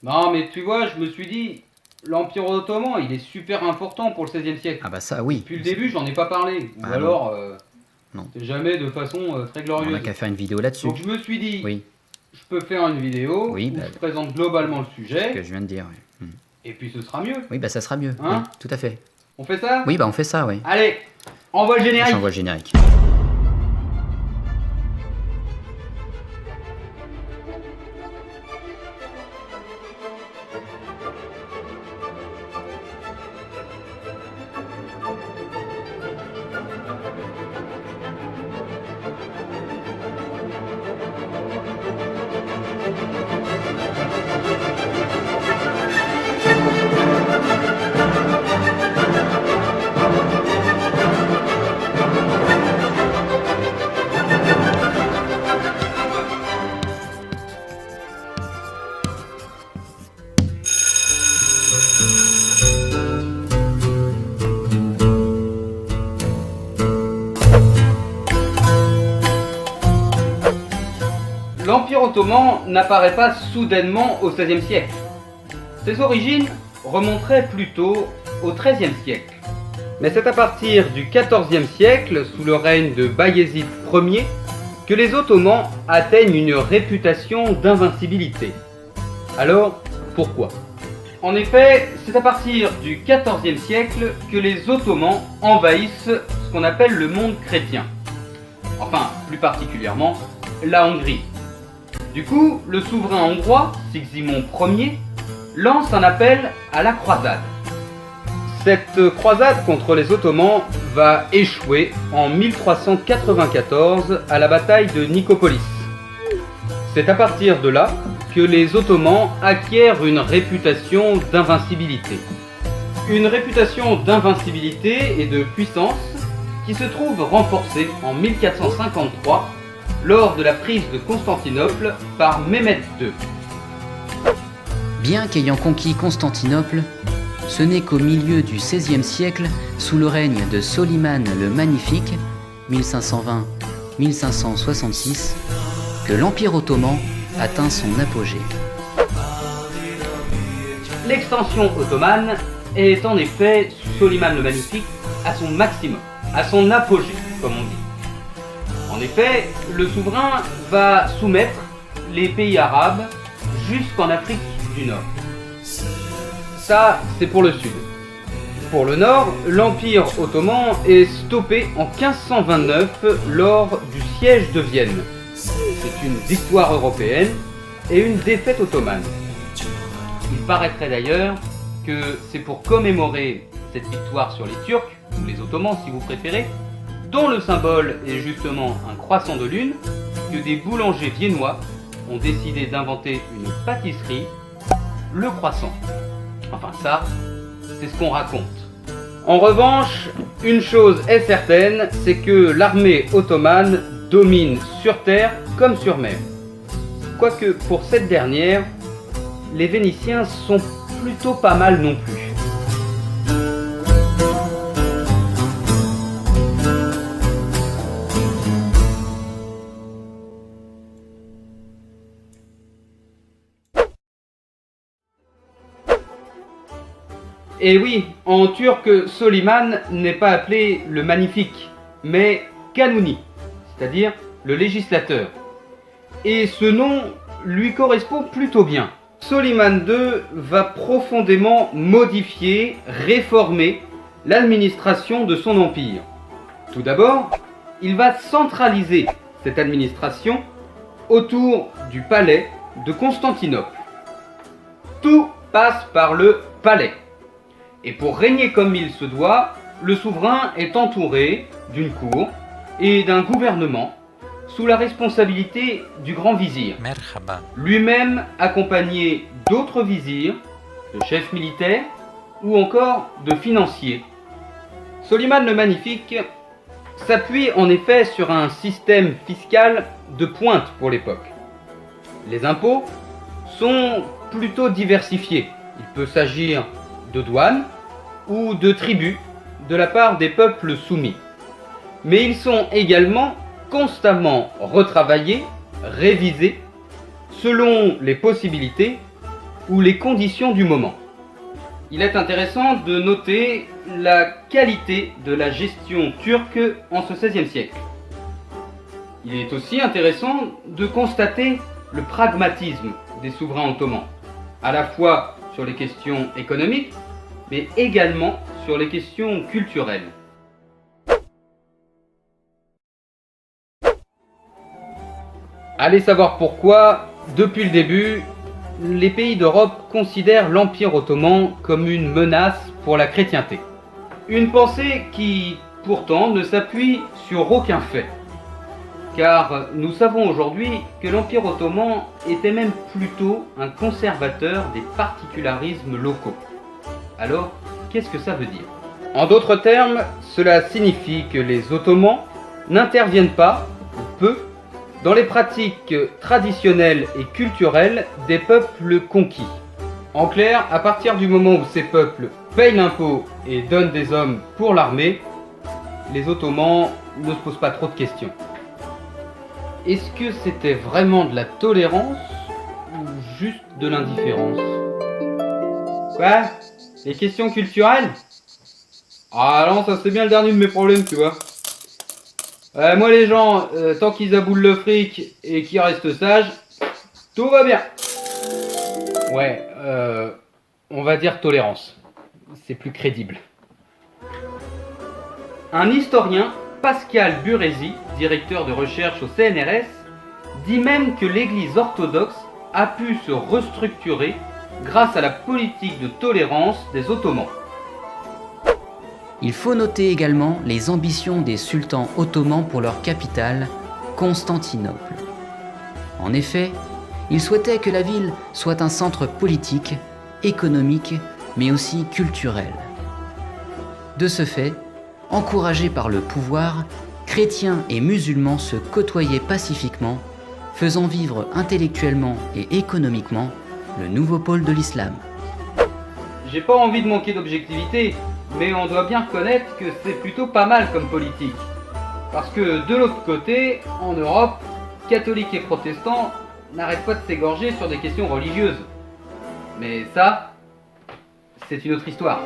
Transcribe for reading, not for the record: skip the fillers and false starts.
Non, mais tu vois, je me suis dit, l'Empire ottoman, il est super important pour le XVIe siècle. Ah bah ça, oui. Depuis le début, j'en ai pas parlé. Ou Ah non. alors, Non. c'est jamais de façon très On glorieuse. n'a qu'à faire une vidéo là-dessus. Donc je me suis dit, Oui, je peux faire une vidéo Oui, où bah, je présente globalement le ce que sujet, je viens de dire. Oui, et puis ce sera mieux. Oui, bah ça sera mieux. Hein Oui, tout à fait. On fait ça? Oui, bah on fait ça, oui. Allez, envoie le générique. J'envoie le générique. L'Empire ottoman n'apparaît pas soudainement au XVIe siècle. Ses origines remonteraient plutôt au XIIIe siècle. Mais c'est à partir du XIVe siècle, sous le règne de Bayezid Ier, que les Ottomans atteignent une réputation d'invincibilité. Alors, pourquoi? En effet, c'est à partir du XIVe siècle que les Ottomans envahissent ce qu'on appelle le monde chrétien. Enfin, plus particulièrement, la Hongrie. Du coup, le souverain hongrois, Sigismond Ier, lance un appel à la croisade. Cette croisade contre les Ottomans va échouer en 1394 à la bataille de Nicopolis. C'est à partir de là que les Ottomans acquièrent une réputation d'invincibilité. Une réputation d'invincibilité et de puissance qui se trouve renforcée en 1453 lors de la prise de Constantinople par Mehmed II. Bien qu'ayant conquis Constantinople, ce n'est qu'au milieu du XVIe siècle, sous le règne de Soliman le Magnifique, 1520-1566, que l'Empire ottoman atteint son apogée. L'extension ottomane est en effet, sous Soliman le Magnifique, à son maximum, à son apogée, comme on dit. En effet, le souverain va soumettre les pays arabes jusqu'en Afrique du Nord. Ça, c'est pour le sud. Pour le nord, l'Empire ottoman est stoppé en 1529 lors du siège de Vienne. C'est une victoire européenne et une défaite ottomane. Il paraîtrait d'ailleurs que c'est pour commémorer cette victoire sur les Turcs, ou les Ottomans si vous préférez, dont le symbole est justement un croissant de lune, que des boulangers viennois ont décidé d'inventer une pâtisserie, le croissant. Enfin ça, c'est ce qu'on raconte. En revanche, une chose est certaine, c'est que l'armée ottomane domine sur terre comme sur mer. Quoique pour cette dernière, les Vénitiens sont plutôt pas mal non plus. Et oui, en turc, Soliman n'est pas appelé le Magnifique, mais Kanuni, c'est-à-dire le législateur. Et ce nom lui correspond plutôt bien. Soliman II va profondément modifier, réformer l'administration de son empire. Tout d'abord, il va centraliser cette administration autour du palais de Constantinople. Tout passe par le palais. Et pour régner comme il se doit, le souverain est entouré d'une cour et d'un gouvernement sous la responsabilité du grand vizir, lui-même accompagné d'autres vizirs, de chefs militaires ou encore de financiers. Soliman le Magnifique s'appuie en effet sur un système fiscal de pointe pour l'époque. Les impôts sont plutôt diversifiés. Il peut s'agir de douanes ou de tribus de la part des peuples soumis. Mais ils sont également constamment retravaillés, révisés, selon les possibilités ou les conditions du moment. Il est intéressant de noter la qualité de la gestion turque en ce XVIe siècle. Il est aussi intéressant de constater le pragmatisme des souverains ottomans, à la fois sur les questions économiques, mais également sur les questions culturelles. Allez savoir pourquoi, depuis le début, les pays d'Europe considèrent l'Empire ottoman comme une menace pour la chrétienté. Une pensée qui, pourtant, ne s'appuie sur aucun fait. Car nous savons aujourd'hui que l'Empire ottoman était même plutôt un conservateur des particularismes locaux. Alors, qu'est-ce que ça veut dire ? En d'autres termes, cela signifie que les Ottomans n'interviennent pas, ou peu, dans les pratiques traditionnelles et culturelles des peuples conquis. En clair, à partir du moment où ces peuples payent l'impôt et donnent des hommes pour l'armée, les Ottomans ne se posent pas trop de questions. Est-ce que c'était vraiment de la tolérance ou juste de l'indifférence ? Quoi ? Les questions culturelles ? Ah non, ça c'est bien le dernier de mes problèmes, tu vois. Moi les gens, tant qu'ils aboulent le fric et qu'ils restent sages, tout va bien. Ouais, on va dire tolérance. C'est plus crédible. Un historien, Pascal Burezi, directeur de recherche au CNRS, dit même que l'Église orthodoxe a pu se restructurer grâce à la politique de tolérance des Ottomans. Il faut noter également les ambitions des sultans ottomans pour leur capitale, Constantinople. En effet, ils souhaitaient que la ville soit un centre politique, économique, mais aussi culturel. De ce fait, encouragés par le pouvoir, chrétiens et musulmans se côtoyaient pacifiquement, faisant vivre intellectuellement et économiquement le nouveau pôle de l'islam. J'ai pas envie de manquer d'objectivité, mais on doit bien reconnaître que c'est plutôt pas mal comme politique. Parce que de l'autre côté, en Europe, catholiques et protestants n'arrêtent pas de s'égorger sur des questions religieuses. Mais ça, c'est une autre histoire.